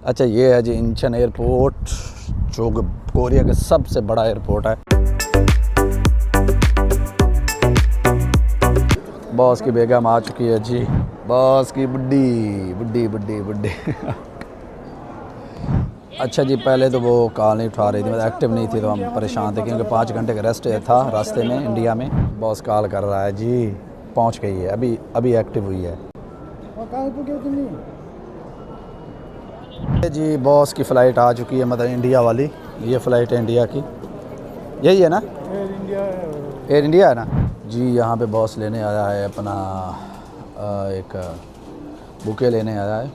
अच्छा ये है जी इंचन एयरपोर्ट, जो कोरिया का सबसे बड़ा एयरपोर्ट है। बॉस की बेगम आ चुकी है जी, बॉस की बुड्ढी बुड्ढी बुड्ढी बुड्ढी अच्छा जी, पहले तो वो कॉल नहीं उठा रही थी, मतलब एक्टिव नहीं थी, तो हम परेशान थे क्योंकि 5 घंटे का रेस्ट था रास्ते में इंडिया में। बॉस कॉल कर रहा है जी, पहुंच गई है, अभी अभी एक्टिव हुई है जी। बॉस की फ़्लाइट आ चुकी है, मतलब इंडिया वाली, ये फ़्लाइट है इंडिया की, यही है ना, एयर इंडिया है ना जी। यहाँ पे बॉस लेने आया है अपना एक बुके लेने आया है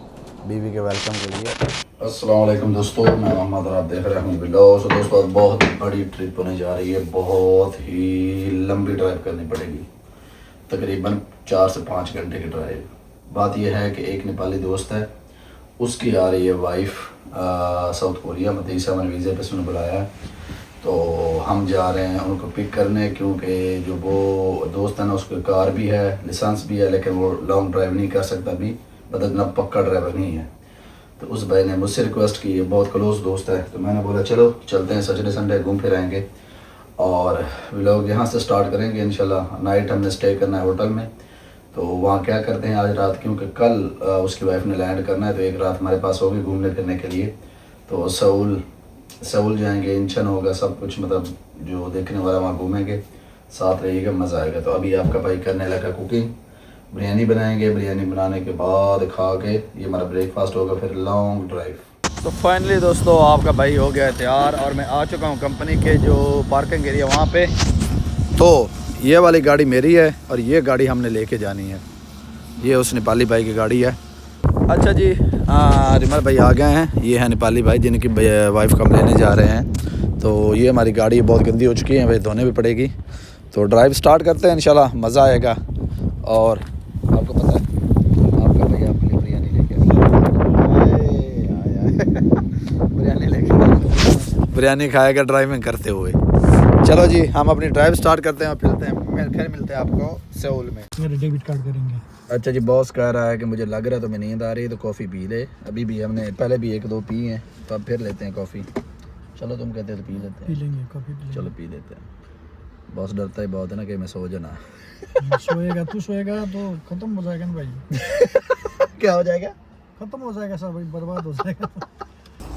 बीवी के वेलकम के लिए। अस्सलाम वालेकुम दोस्तों, मैं मोहम्मद और आप देख रहे हैं ब्लॉग। तो दोस्तों आज बहुत बड़ी ट्रिप होने जा रही है, बहुत ही लंबी ड्राइव करनी पड़ेगी, तकरीबन 4 से 5 घंटे की ड्राइव। बात यह है कि एक नेपाली दोस्त है, उसकी आ रही है वाइफ साउथ कोरिया, मतलब 7 वीज़े पे उसने बुलाया है, तो हम जा रहे हैं उनको पिक करने, क्योंकि जो वो दोस्त है ना उसकी कार भी है, लाइसेंस भी है, लेकिन वो लॉन्ग ड्राइव नहीं कर सकता अभी, मतलब इतना पक्का ड्राइवर नहीं है। तो उस भाई ने मुझसे रिक्वेस्ट की है, बहुत क्लोज दोस्त है, तो मैंने बोला चलो चलते हैं, सैटरडे संडे घूम फिर आएंगे और व्लॉग यहाँ से स्टार्ट करेंगे इंशाल्लाह। नाइट हमने स्टे करना है होटल में, तो वहाँ क्या करते हैं आज रात, क्योंकि कल उसकी वाइफ ने लैंड करना है, तो एक रात हमारे पास होगी घूमने फिरने के लिए। तो सऊल जाएंगे, इंचन होगा, सब कुछ मतलब जो देखने वाला वहाँ घूमेंगे, साथ रहिएगा, मज़ा आएगा। तो अभी आपका भाई करने लगा कुकिंग, बिरयानी बनाएंगे, बिरयानी बनाने के बाद खा के ये हमारा ब्रेकफास्ट होगा, फिर लॉन्ग ड्राइव। तो फाइनली दोस्तों आपका भाई हो गया है तैयार और मैं आ चुका हूँ कंपनी के जो पार्किंग एरिया वहाँ पे। तो ये वाली गाड़ी मेरी है और ये गाड़ी हमने लेके जानी है, ये उस नेपाली भाई की गाड़ी है। अच्छा जी, रिमर भाई आ गए हैं, ये है नेपाली भाई जिनकी वाइफ को हम लेने जा रहे हैं। तो ये हमारी गाड़ी बहुत गंदी हो चुकी है, भाई धोने भी पड़ेगी। तो ड्राइव स्टार्ट करते हैं, इंशाल्लाह मज़ा आएगा। और आपको पता है आपका भैया आपके लिए बिरयानी लेके बिरयानी लेके बिरयानी खाएगा ड्राइविंग करते हुए। चलो जी हम अपनी ड्राइव स्टार्ट करते हैं और फिर मिलते हैं आपको सेउल में। मेरे डेबिट कार्ड करेंगे। अच्छा जी, बॉस कह रहा है कि मुझे लग रहा है तो मैं नींद आ रही है, तो कॉफ़ी पी ले। अभी भी हमने पहले भी 1-2 पी हैं, तो अब फिर लेते हैं कॉफ़ी। चलो तुम कहते हो तो पी लेते हैं, पी लेंगे कॉफ़ी पी लेंगे। चलो पी लेते हैं। बॉस डरता ही बहुत है ना कि मैं सो जाना। सोएगा तू सोएगा तो खत्म हो जाएगा ना भाई। क्या हो जाएगा? खत्म हो जाएगा सब भाई, बर्बाद हो जाएगा।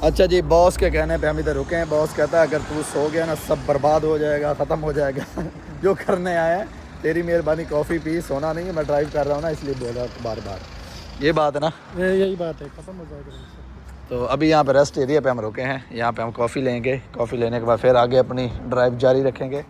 अच्छा जी, बॉस के कहने पे हम इधर रुके हैं। बॉस कहता है अगर तू सो गया ना सब बर्बाद हो जाएगा, ख़त्म हो जाएगा। जो करने आया है, तेरी मेहरबानी, कॉफ़ी पी, सोना नहीं है, मैं ड्राइव कर रहा हूँ ना इसलिए बोल रहा हूँ बार बार। ये बात है ना, यही बात है, खत्म हो जाएगा। तो अभी यहाँ पे रेस्ट एरिया पे हम रुके हैं, यहाँ पे हम कॉफ़ी लेंगे, कॉफ़ी लेने के बाद फिर आगे अपनी ड्राइव जारी रखेंगे।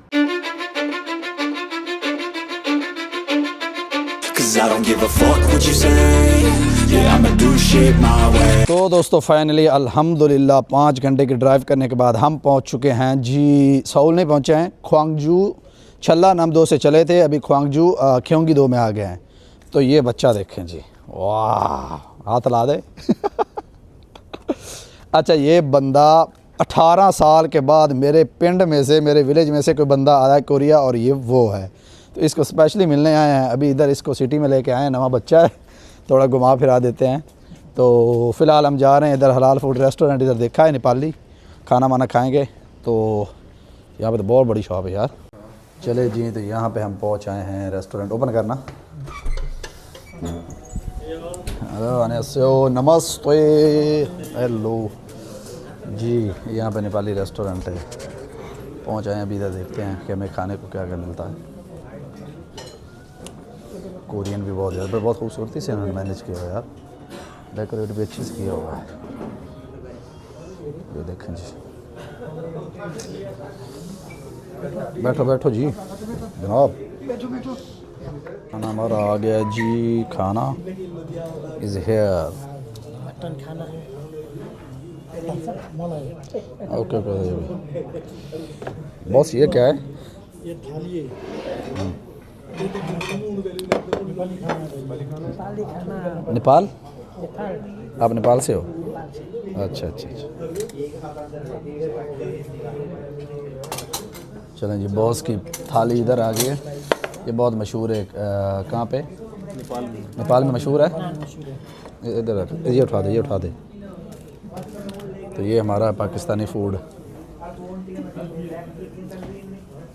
तो दोस्तों फाइनली अल्हम्दुलिल्लाह 5 घंटे की ड्राइव करने के बाद हम पहुँच चुके हैं जी। सऊल नहीं पहुँचे हैं, ख्वांगजू छल्ला नाम 2 से चले थे, अभी ख्वांगजू ख्योंगी 2 में आ गए हैं। तो ये बच्चा देखें जी, वाह, हाथ ला दे। अच्छा ये बंदा 18 साल के बाद मेरे पिंड में से, मेरे विलेज में से कोई बंदा आया है कोरिया, और ये वो है। तो इसको स्पेशली मिलने आए हैं, अभी इधर इसको सिटी में लेके आए हैं, नवा बच्चा है, थोड़ा घुमा फिरा देते हैं। तो फ़िलहाल हम जा रहे हैं इधर हलाल फूड रेस्टोरेंट, इधर देखा है नेपाली, खाना वाना खाएँगे। तो यहाँ पर तो बहुत बड़ी शॉप है यार। चले जी, तो यहाँ पर हम पहुँच आए हैं, रेस्टोरेंट ओपन करना। हेलो नमस्ते, हेलो जी, यहाँ पे नेपाली रेस्टोरेंट है, पहुँच आए हैं अभी। इधर देखते हैं कि हमें खाने को क्या क्या मिलता है। कोरियन भी बहुत है, पर बहुत खूबसूरती से उन्होंने मैनेज किया है यार, डेकोरेट भी अच्छे से किया हुआ है। ये देखें जी, बैठो बैठो जी जनाब, खाना हमारा आ गया जी। खाना इज़ हेयर, मटन खाना है। Okay okay. बॉस ये क्या है? ये थाली है। नेपाल? आप नेपाल से हो? अच्छा अच्छा अच्छा। चलें जी, बॉस की थाली इधर आ गई है, ये बहुत मशहूर है। कहाँ पे? नेपाल में मशहूर है। इधर ये उठा दे, ये उठा दे। तो ये हमारा पाकिस्तानी फूड,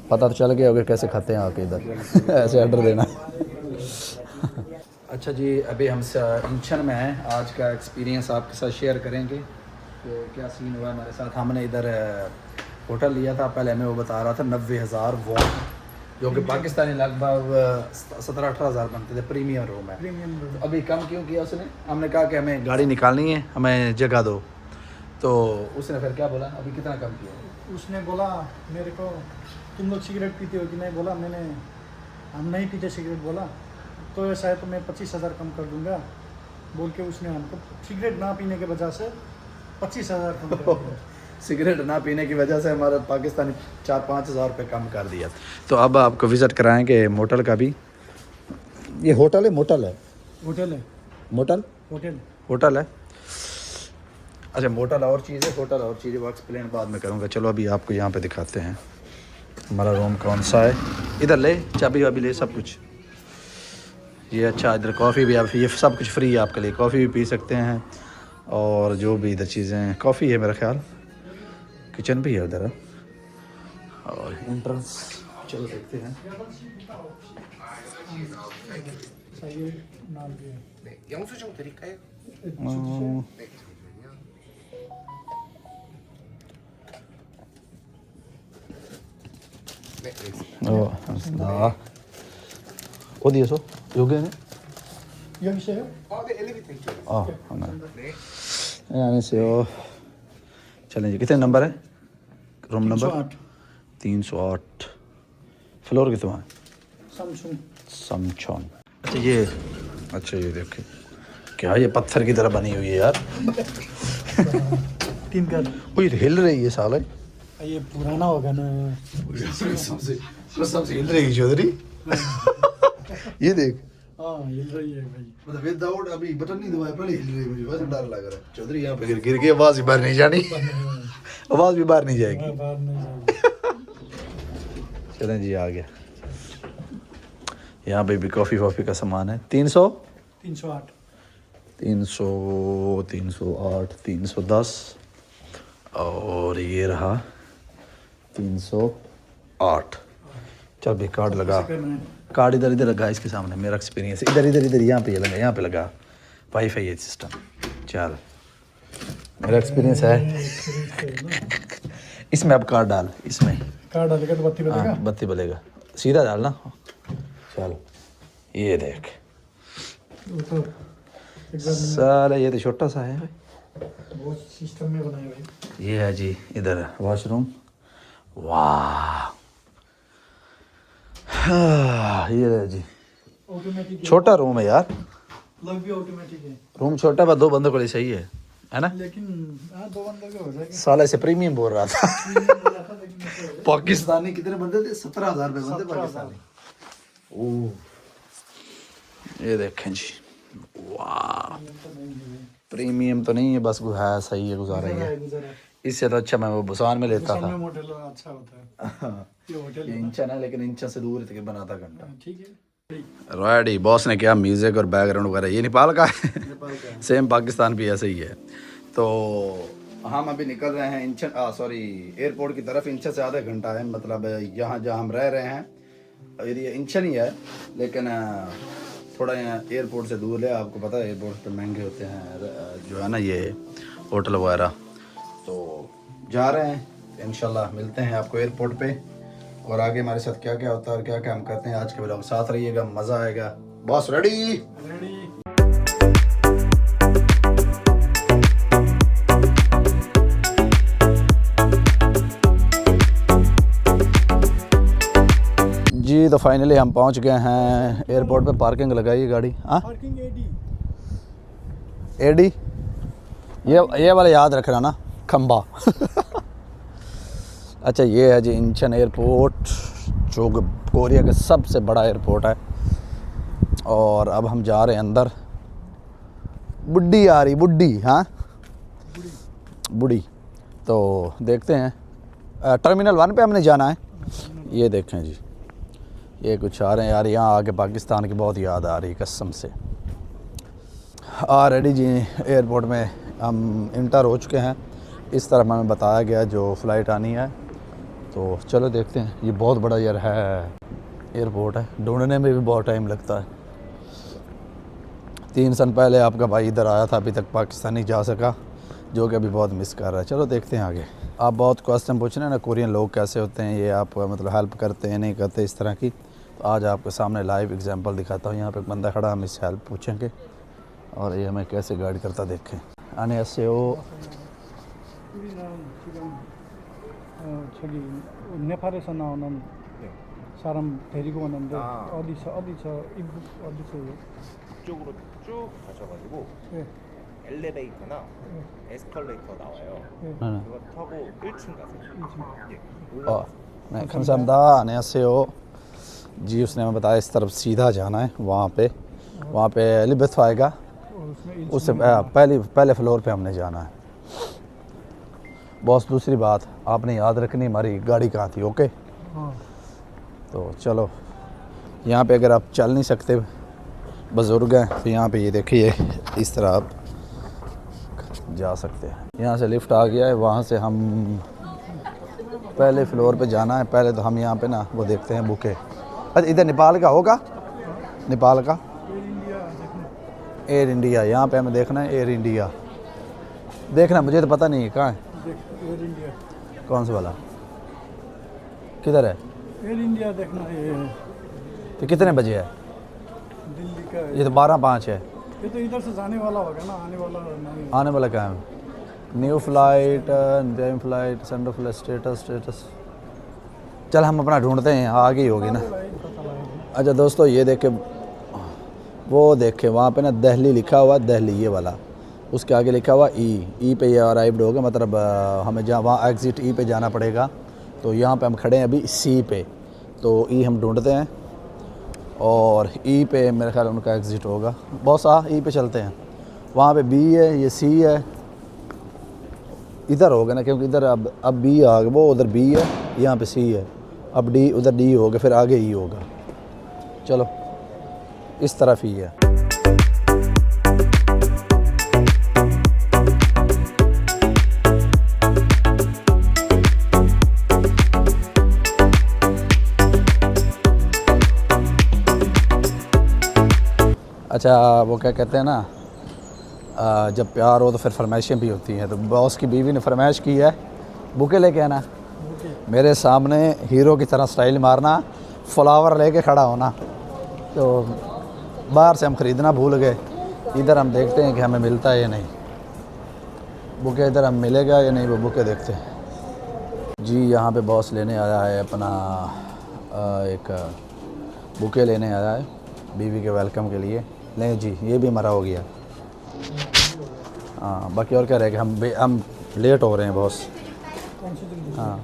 पता तो चल गया होगा कैसे खाते हैं आके इधर ऐसे ऑर्डर देना। अच्छा जी, अभी हम इंचन में हैं। आज का एक्सपीरियंस आपके साथ शेयर करेंगे कि क्या सीन हुआ हमारे साथ। हमने इधर होटल लिया था, पहले हमें वो बता रहा था 90,000 वॉन, जो कि पाकिस्तानी लगभग 17-18 हज़ार बनते थे। प्रीमियम रूम है। तो अभी कम क्यों किया उसने? हमने कहा कि हमें गाड़ी निकालनी है, हमें जगह दो। तो उसने फिर क्या बोला, अभी कितना कम किया? उसने बोला मेरे को तुम लोग सिगरेट पीते हो कि नहीं, बोला मैंने हम नहीं पीते सिगरेट, बोला तो ऐसा है तो मैं 25,000 कम कर दूंगा बोल के उसने हमको सिगरेट ना पीने की वजह से 25,000 कम कर दिया। सिगरेट ना पीने की वजह से हमारा पाकिस्तानी 4-5 हज़ार रुपये कम कर दिया। तो अब आपको विज़िट कराएंगे मोटल का भी। ये होटल है, मोटल है? होटल है। मोटल होटल होटल है। अच्छा, मोटल और चीज़ है, होटल और चीज़ है, वो एक्सप्लेन बाद में करूँगा। चलो अभी आपको यहाँ पे दिखाते हैं हमारा रूम कौन सा है। इधर ले, चाबी वाबी ले, सब कुछ ये। अच्छा, इधर कॉफ़ी भी, आप ये सब कुछ फ्री है आपके लिए। कॉफ़ी भी पी सकते हैं और जो भी इधर चीज़ें हैं, कॉफ़ी है मेरा ख्याल, किचन भी है उधर और एंट्रेंस। चलो देखते हैं। 영수증 드릴까요? 네, 알겠습니다. 어디에서? 여기는? 여기 있어요? 네, 엘리베이터 있죠. 네. 네. 안녕하세요। चलें जी, कितने नंबर है? Room number 308। फ्लोर कितना है? समछौन। अच्छा ये देखिए, क्या ये पत्थर की तरह बनी हुई है यार। 3 का। कोई हिल रही है साला। ये पुराना होगा ना। सबसे हिल रही है चौधरी। ये देख। हाँ हिल रही है भाई। मतलब विदाउट अभी बटन नहीं दबाया, पहले हिल रही है। मुझे वैसे डर लग रहा है चौधरी, यहाँ पे गिर के आवाज़ भी बाहर नहीं जानी। आवाज़ भी बाहर नहीं जाएगी। बाहर नहीं जाएगी। चलें जी, आ गया। यहाँ पे भी कॉफ़ी वॉफ़ी का सामान है। 308 310 और ये रहा 308। चल भाई, कार्ड लगा। कार्ड इधर लगा इसके सामने। मेरा एक्सपीरियंस इधर यहाँ पे लगा वाईफाई है सिस्टम। चल, मेरा एक्सपीरियंस है। इसमें अब कार्ड डाल, इसमें कार्ड डालेगा तो बत्ती बजेगा। बत्ती बलेगा, सीधा डालना। चल ये देख, साला ये तो छोटा सा है भाई। बहुत सिस्टम में बनाया भाई। ये है जी इधर वॉशरूम। वाह, ये है जी, ऑटोमेटिक छोटा रूम है यार। लग भी ऑटोमेटिक है। रूम छोटा पर 2 बंदों के लिए सही है ना? लेकिन 2 बंदों के हो जाएगा। साला से प्रीमियम बोल रहा था। लेकिन पाकिस्तानी कितने बंदे थे? 17,000 रुपये बंदे पाकिस्तानी। ओह, ये देखें जी, वाह, प्रीमियम तो नहीं है, बस है, सही है, गुजारा ही है। इससे तो अच्छा मैं वो बुसान में लेता था। होटल अच्छा होता है। ये होटल ये इंचन है, लेकिन इंचन से दूर थे, बना था घंटा। ठीक है। रॉयडी बॉस ने क्या म्यूज़िक और बैकग्राउंड वगैरह, ये नेपाल का है। सेम पाकिस्तान भी ऐसे ही है। तो हम अभी निकल रहे हैं इंचन, सॉरी, एयरपोर्ट की तरफ। इंचन से आधा घंटा है, मतलब यहाँ जहाँ हम रह रहे हैं ये इंचन ही है, लेकिन थोड़ा यहाँ एयरपोर्ट से दूर है। आपको पता है एयरपोर्ट पे महंगे होते हैं जो है ना ये होटल वगैरह। तो जा रहे हैं, इंशाल्लाह मिलते हैं आपको एयरपोर्ट पे। और आगे हमारे साथ क्या क्या होता है और क्या क्या हम करते हैं, आज के व्लॉग साथ रहिएगा, मज़ा आएगा। Boss ready? जी, तो फाइनली हम पहुंच गए हैं एयरपोर्ट पे। पार्किंग लगाई गाड़ी। हाँ, पार्किंग एडी, ये वाला याद रखना ना, खंबा। अच्छा, ये है जी इंचन एयरपोर्ट, जो कोरिया का सबसे बड़ा एयरपोर्ट है। और अब हम जा रहे हैं अंदर। बुड्ढी आ रही, बुड्ढी, हाँ बुढ़ी। तो देखते हैं, टर्मिनल 1 पे हमने जाना है। ये देखें जी, ये कुछ आ रहे हैं यार, यहाँ आके पाकिस्तान की बहुत याद आ रही है कसम से। रेडी जी, एयरपोर्ट में हम इंटर हो चुके हैं। इस तरह हमें बताया गया जो फ़्लाइट आनी है। तो चलो देखते हैं। ये बहुत बड़ा यार है एयरपोर्ट है, ढूंढने में भी बहुत टाइम लगता है। 3 साल पहले आपका भाई इधर आया था, अभी तक पाकिस्तान नहीं जा सका, जो कि अभी बहुत मिस कर रहा है। चलो देखते हैं आगे। आप बहुत क्वेश्चन पूछ रहे हैं ना, कोरियन लोग कैसे होते हैं, ये आप मतलब हेल्प करते हैं नहीं करते इस तरह की। तो आज आपके सामने लाइव एग्जांपल दिखाता हूँ। यहाँ पे एक बंदा खड़ा, हम इससे हेल्प पूछेंगे और ये हमें कैसे गाइड करता देखें। आने से वो 우리는 지금 저기 네팔에서 나오는 사람 데리고 오는데 어디서 입국 어디서요? 이쪽으로 쭉 가셔가지고 네. 엘리베이터나 에스컬레이터 나와요. 네. 그거 타고 1층 가세요. 예. मैं खमसमदा आने से हो जी। उसने हमें बताया इस तरफ सीधा जाना है, वहाँ पे एलिबेथ आएगा, और उसमें उससे पहले फ्लोर पे हमने जाना है। बॉस दूसरी बात आपने याद रखनी, हमारी गाड़ी कहाँ थी। ओके, हाँ। तो चलो यहाँ पे अगर आप चल नहीं सकते, बुज़ुर्ग हैं, तो यहाँ पे ये देखिए इस तरह आप जा सकते हैं। यहाँ से लिफ्ट आ गया है, वहाँ से हम पहले फ्लोर पे जाना है। पहले तो हम यहाँ पे ना वो देखते हैं बुके। अच्छा, इधर नेपाल का होगा, नेपाल का एयर इंडिया। यहाँ पे हमें देखना है एयर इंडिया। देखना, मुझे तो पता नहीं है कहाँ है। एयर इंडिया कौन सा वाला, किधर है? एयर इंडिया देखना ये तो कितने बजे है? दिल्ली का है। ये तो 12:05 है। ये तो इधर से जाने वाला होगा ना, आने वाला नहीं। आने वाला क्या है? New flight, time flight, centre flight, status. चल हम अपना ढूंढते हैं, आगे ही होगी ना। अच्छा दोस्तों, ये देखे, वो देखे वहाँ पे ना दिल्ली लिखा हुआ, दिल्ली ये वाला, उसके आगे लिखा हुआ ई पे ये अराइव्ड होगा, मतलब हमें जहाँ वहाँ एग्ज़िट ई पे जाना पड़ेगा। तो यहाँ पे हम खड़े हैं अभी सी पे, तो ई हम ढूंढते हैं और ई पे मेरे ख्याल उनका एग्ज़िट होगा। बॉस ई पे चलते हैं। वहाँ पे बी है, ये सी है, इधर होगा ना, क्योंकि इधर अब बी आ गया, वो उधर बी है, यहाँ पे सी है, अब डी, उधर डी होगा, फिर आगे ई होगा। चलो इस तरफ ही है। अच्छा, वो क्या कहते हैं ना, जब प्यार हो तो फिर फरमाइशें भी होती हैं। तो बॉस की बीवी ने फरमाइश की है बुके लेके आना, मेरे सामने हीरो की तरह स्टाइल मारना, फ्लावर लेके खड़ा होना। तो बाहर से हम ख़रीदना भूल गए, इधर हम देखते हैं कि हमें मिलता है या नहीं बुके, इधर हम मिलेगा या नहीं वो बुके देखते हैं जी। यहाँ पे बॉस लेने आया है अपना एक बुके लेने आया है बीवी के वेलकम के लिए। नहीं जी, ये भी मरा हो गया। हाँ, बाकी और क्या रह गया, हम लेट हो रहे हैं बॉस। हाँ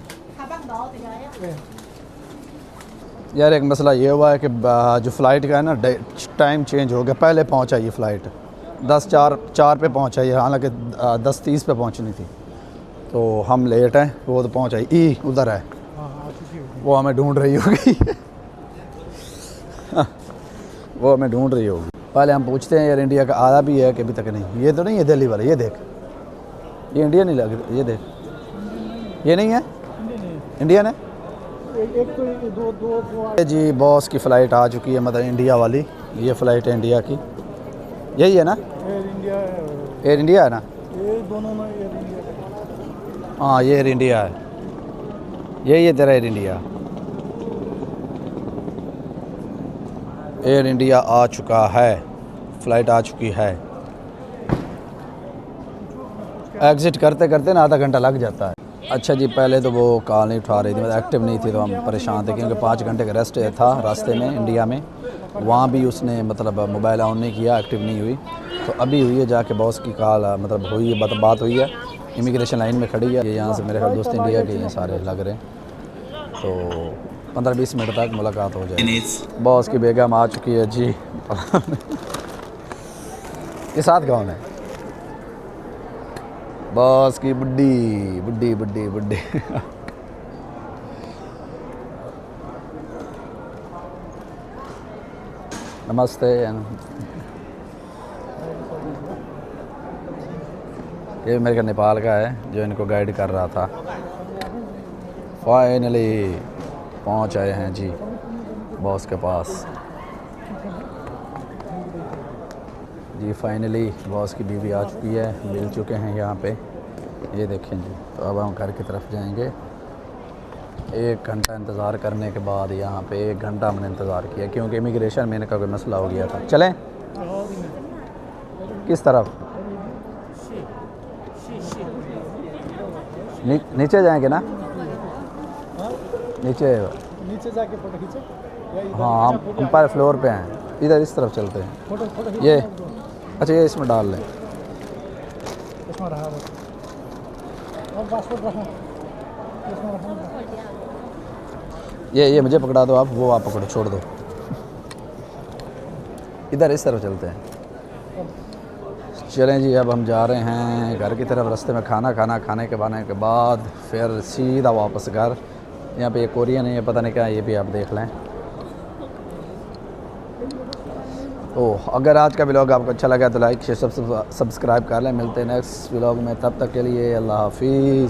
यार, एक मसला ये हुआ है कि जो फ़्लाइट का है ना, टाइम चेंज हो गया। पहले पहुंचा ये फ़्लाइट 10:04 पे पहुंचा ये, हालांकि 10:30 पे पहुंचनी थी। तो हम लेट हैं, वो तो पहुंचा ई उधर है, वो हमें ढूंढ रही होगी वो हमें ढूंढ रही होगी। पहले हम पूछते हैं एयर इंडिया का आया भी है कि अभी तक नहीं। ये तो नहीं है दिल्ली वाला, ये देख, ये इंडिया नहीं लग, ये देख, ये नहीं है इंडियन है। एक तो दो जी बॉस की फ़्लाइट आ चुकी है, मतलब इंडिया वाली। ये फ़्लाइट है इंडिया की, यही है ना? एयर इंडिया है, एयर इंडिया है ना? ये दोनों में एयर इंडिया। हाँ, ये एयर इंडिया है, यही है तेरा एयर इंडिया। एयर इंडिया आ चुका है, फ़्लाइट आ चुकी है। एग्ज़िट करते करते ना आधा घंटा लग जाता है। अच्छा जी, पहले तो वो कॉल नहीं उठा रही थी, मतलब एक्टिव नहीं थी, तो हम परेशान थे क्योंकि 5 घंटे का रेस्ट था रास्ते में इंडिया में। वहाँ भी उसने मतलब मोबाइल ऑन नहीं किया, एक्टिव नहीं हुई। तो अभी हुई है जाके बॉस की कॉल, मतलब हुई है, बात हुई है, इमिग्रेशन लाइन में खड़ी है। ये यहाँ से मेरे ख्याल दोस्त इंडिया के हैं सारे लग रहे हैं। तो 15-20 मिनट तक मुलाकात हो जाए। बॉस की बेगम आ चुकी है जी ये साथ कौन है? बॉस की बुड्ढी नमस्ते। ये मेरे का नेपाल का है जो इनको गाइड कर रहा था। फाइनली पहुंच आए हैं जी बॉस के पास। जी फाइनली बॉस की बीवी आ चुकी है, मिल चुके हैं यहाँ पे। ये देखें जी, तो अब हम घर की तरफ जाएंगे। 1 घंटा इंतज़ार करने के बाद यहाँ पे 1 घंटा हमने इंतज़ार किया क्योंकि इमिग्रेशन में इनका कोई मसला हो गया था। चलें किस तरफ? नीचे जाएंगे ना? नीचे नीचे जाके फोटो खींचे या इधर? हाँ, हम ऊपर फ्लोर पे हैं, इधर इस तरफ चलते हैं। फोटो ये अच्छा, ये इसमें डाल लें। इसमें रहा बस। और पासपोर्ट रहा इसमें रहा। ये मुझे पकड़ा दो, आप वो आप पकड़ो, छोड़ दो। इधर इस तरफ चलते हैं। चलें जी, अब हम जा रहे हैं घर की तरफ। रास्ते में खाने के बाद फिर सीधा वापस घर। यहाँ पे ये कोरियन है, ये पता नहीं क्या, ये भी आप देख लें। तो अगर आज का व्लॉग आपको अच्छा लगा तो लाइक शेयर सब्सक्राइब कर लें। मिलते हैं नेक्स्ट व्लॉग में, तब तक के लिए अल्लाह हाफिज़।